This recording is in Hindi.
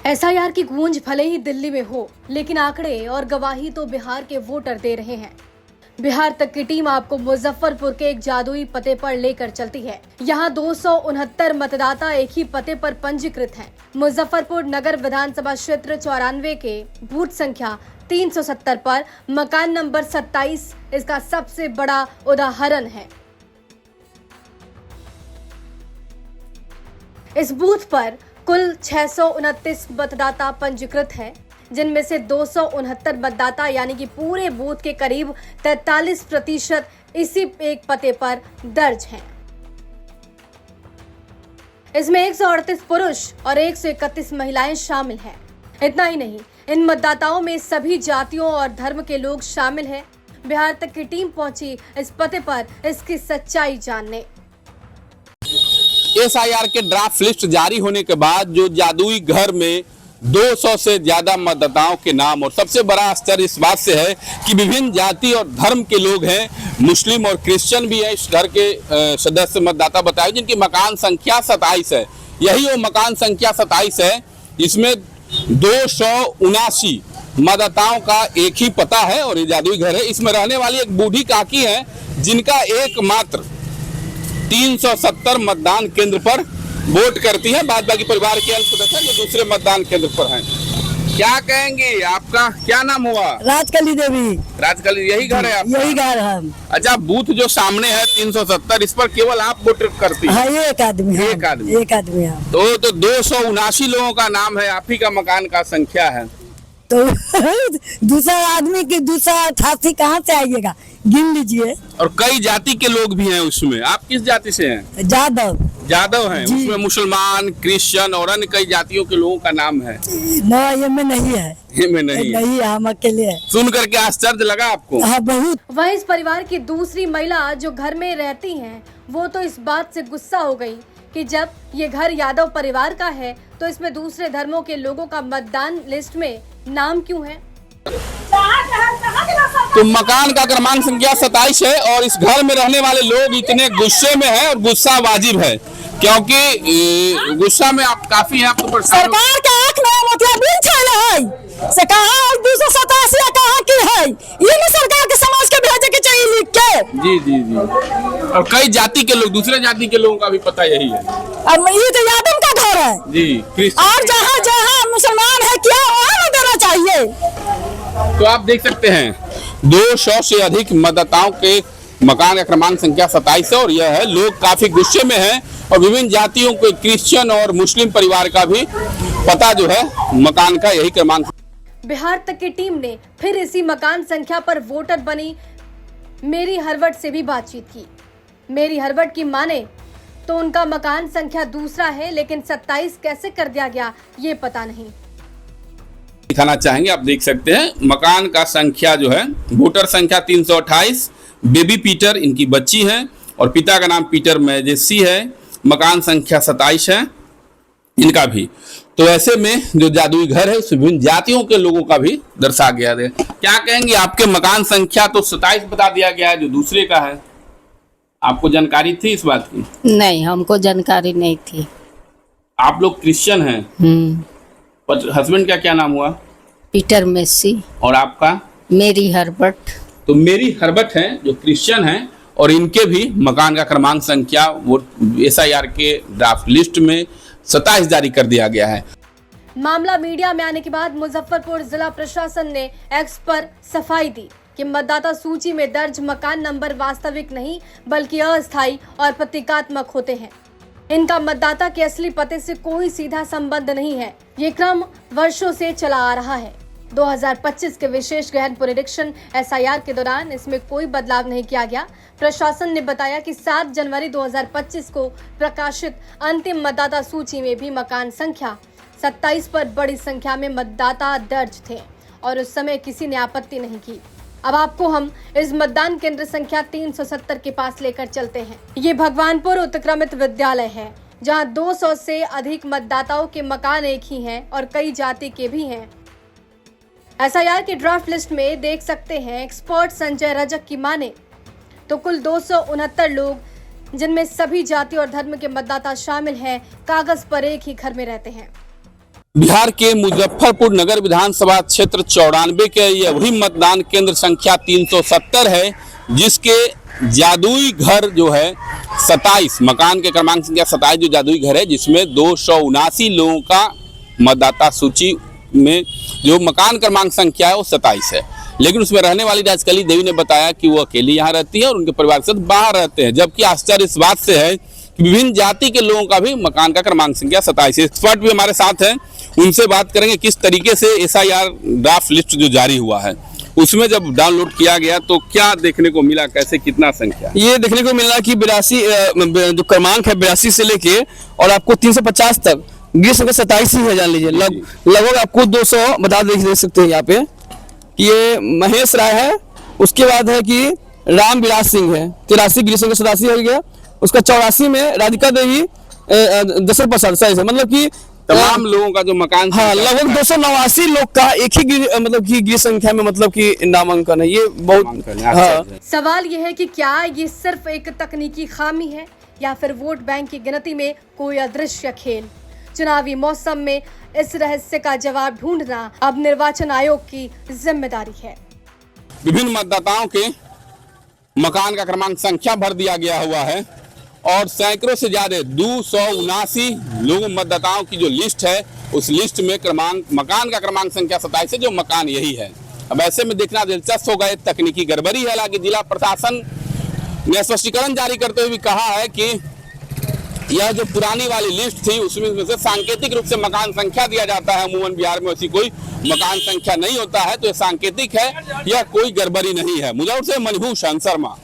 एसआईआर की गूंज भले ही दिल्ली में हो, लेकिन आंकड़े और गवाही तो बिहार के वोटर दे रहे हैं। बिहार तक की टीम आपको मुजफ्फरपुर के एक जादुई पते पर लेकर चलती है। यहाँ 269 मतदाता एक ही पते पर पंजीकृत हैं। मुजफ्फरपुर नगर विधानसभा क्षेत्र 94 के बूथ संख्या 370 पर मकान नंबर 27 इसका सबसे बड़ा उदाहरण है। इस बूथ पर कुल 629 मतदाता पंजीकृत हैं, जिनमें से 269 मतदाता यानी कि पूरे बूथ के करीब 43% इसी एक पते पर दर्ज हैं। इसमें 138 पुरुष और 131 महिलाएं शामिल हैं। इतना ही नहीं, इन मतदाताओं में सभी जातियों और धर्म के लोग शामिल हैं। बिहार तक की टीम पहुंची इस पते पर इसकी सच्चाई जानने। एसआईआर के ड्राफ्ट लिस्ट जारी होने के बाद जो जादुई घर में 200 से ज्यादा मतदाताओं के नाम, और सबसे बड़ा आश्चर्य इस बात से है कि विभिन्न जाति और धर्म के लोग हैं, मुस्लिम और क्रिश्चियन भी हैं। इस घर के सदस्य मतदाता बताए जिनकी मकान संख्या 27 है। यही वो मकान संख्या 27 है। इसमें 279 मतदाताओं का एक ही पता है और ये जादुई घर है। इसमें रहने वाली एक बूढ़ी काकी है जिनका एकमात्र 370 मतदान केंद्र पर वोट करती है। बाद बाकी परिवार के अन्य सदस्य जो दूसरे मतदान केंद्र पर हैं। क्या कहेंगे, आपका क्या नाम हुआ? राजकली देवी। राजकली, यही घर है आपका? यही घर है। अच्छा, बूथ जो सामने है 370, इस पर केवल आप वोट करती हैं? हाँ, एक आदमी है। एक आदमी है। तो 279 लोगों का नाम है, आप ही का मकान का संख्या है। तो दूसरा आदमी की 288 कहाँ से आइएगा, गिन लीजिए। और कई जाति के लोग भी हैं उसमें। आप किस जाति से हैं? जादव हैं। उसमें मुसलमान, क्रिश्चियन और अन्य कई जातियों के लोगों का नाम है। ये में नहीं है। ये में नहीं है, हम अकेले हैं। सुन करके आश्चर्य लगा आपको? हाँ, बहुत। वहीं इस परिवार की दूसरी महिला जो घर में रहती हैं, वो तो इस बात से गुस्सा हो गई कि जब ये घर यादव परिवार का है तो इसमें दूसरे धर्मों के लोगों का मतदान लिस्ट में नाम क्यों है? तो मकान का क्रमांक संख्या 27 है और इस घर में रहने वाले लोग इतने गुस्से में हैं, और गुस्सा वाजिब है क्योंकि गुस्सा में आप काफी हैं। आप तो सरकार के आंख में मतलब है से कहां 287 कहां की है, ये ना सरकार के समाज के भेजे के चाहिए लिख के। जी। और कई जाति के लोग, दूसरे जाति के लोगों का भी पता यही है। अब ये तो यादव का घर है जी। और जहाँ मुसलमान है क्या वहाँ देना चाहिए। तो आप देख सकते हैं 200 से अधिक मतदाताओं के मकान का क्रमांक संख्या 27 है और यह है, लोग काफी गुस्से में हैं और विभिन्न जातियों के क्रिश्चियन और मुस्लिम परिवार का भी पता जो है मकान का यही क्रमांक। बिहार तक की टीम ने फिर इसी मकान संख्या पर वोटर बनी मेरी हरवट से भी बातचीत की। मेरी हरवट की माने तो उनका मकान संख्या दूसरा है, लेकिन 27 कैसे कर दिया गया ये पता नहीं। दिखाना चाहेंगे, आप देख सकते हैं मकान का संख्या जो है, वोटर संख्या 328, बेबी पीटर इनकी बच्ची है और पिता का नाम पीटर मैजेसी है। मकान संख्या 27 है इनका भी। तो ऐसे में जो जादुई घर है उसमें विभिन्न जातियों के लोगों का भी दर्शा गया है। क्या कहेंगे, आपके मकान संख्या तो 27 बता दिया गया है, जो दूसरे का है, आपको जानकारी थी इस बात की? नहीं, हमको जानकारी नहीं थी। आप लोग क्रिश्चियन हैं? पर हस्बैंड का क्या नाम हुआ? पीटर मैसी। और आपका? मेरी हरबट। तो मेरी हरबट हैं जो क्रिश्चियन हैं और इनके भी मकान का क्रमांक संख्या वो एसआईआर के ड्राफ्ट लिस्ट में 27 जारी कर दिया गया है। मामला मीडिया में आने के बाद मुजफ्फरपुर जिला प्रशासन ने एक्स पर सफाई दी कि मतदाता सूची में दर्ज मकान नंबर वास्तविक नहीं बल्कि अस्थायी और प्रतीकात्मक होते हैं। इनका मतदाता के असली पते से कोई सीधा संबंध नहीं है। ये क्रम वर्षों से चला आ रहा है। 2025 के विशेष गहन पुनरीक्षण एसआईआर के दौरान इसमें कोई बदलाव नहीं किया गया। प्रशासन ने बताया कि 7 जनवरी 2025 को प्रकाशित अंतिम मतदाता सूची में भी मकान संख्या 27 पर बड़ी संख्या में मतदाता दर्ज थे और उस समय किसी ने आपत्ति नहीं की। अब आपको हम इस मतदान केंद्र संख्या 370 के पास लेकर चलते हैं। ये भगवानपुर उत्क्रमित विद्यालय है, जहां 200 से अधिक मतदाताओं के मकान एक ही हैं और कई जाति के भी हैं। एसआईआर की ड्राफ्ट लिस्ट में देख सकते हैं, एक्सपर्ट संजय रजक की माने तो कुल 269 लोग, जिनमें सभी जाति और धर्म के मतदाता शामिल हैं, कागज पर एक ही घर में रहते हैं। बिहार के मुजफ्फरपुर नगर विधानसभा क्षेत्र 94 के ये वही मतदान केंद्र संख्या 370 है, जिसके जादुई घर जो है 27 मकान के क्रमांक संख्या 27 जो जादुई घर है, जिसमें 279 लोगों का मतदाता सूची में जो मकान क्रमांक संख्या है वो 27 है। लेकिन उसमें रहने वाली राजकली देवी ने बताया कि वो अकेली यहाँ रहती है और उनके परिवार के साथ बाहर रहते हैं। जबकि आश्चर्य इस बात से है कि विभिन्न जाति के लोगों का भी मकान का क्रमांक संख्या 27 है। एक्सपर्ट भी हमारे साथ हैं, उनसे बात करेंगे किस तरीके से SIR ड्राफ्ट लिस्ट जो जारी हुआ है उसमें जब डाउनलोड किया गया तो क्या देखने को मिला, कैसे कितना संख्या? ये देखने को मिला कि 82 जो क्रमांक है 82 से लेके और आपको 350 तक गिर संख्या 27 ही है, जान लीजिए। लगभग आपको 200 बता देख सकते हैं यहाँ पे कि ये महेश राय है। उसके बाद है कि राम विलास सिंह है, 83 गिर संख्या 87 हो गया। उसका 84 में राधिका देवी दशरथ प्रसाद सही है, मतलब कि तमाम लोगों का जो मकान, हाँ, लगभग 289 लोग का एक ही मतलब कि गिर संख्या में मतलब कि नामांकन है। ये बहुत हाँ। सवाल यह है कि क्या ये सिर्फ एक तकनीकी खामी है या फिर वोट बैंक की गिनती में कोई अदृश्य खेल? चुनावी मौसम में इस रहस्य का जवाब ढूंढना अब निर्वाचन आयोग की जिम्मेदारी है। विभिन्न मतदाताओं के मकान का क्रमांक संख्या भर दिया गया हुआ है और सैकड़ों से ज्यादा 279 लोगों मतदाताओं की जो लिस्ट है उस लिस्ट में मकान का क्रमांक संख्या 27 है, जो मकान यही है। अब ऐसे में देखना दिलचस्प होगा, ये तकनीकी गड़बड़ी है। हालांकि जिला प्रशासन ने स्पष्टीकरण जारी करते हुए भी कहा है कि यह जो पुरानी वाली लिस्ट थी उसमें से सांकेतिक रूप से मकान संख्या दिया जाता है। अमूमन बिहार में ऐसी कोई मकान संख्या नहीं होता है, तो यह सांकेतिक है, यह कोई गड़बड़ी नहीं है। मुजफ्फरपुर से मनभूषण शर्मा।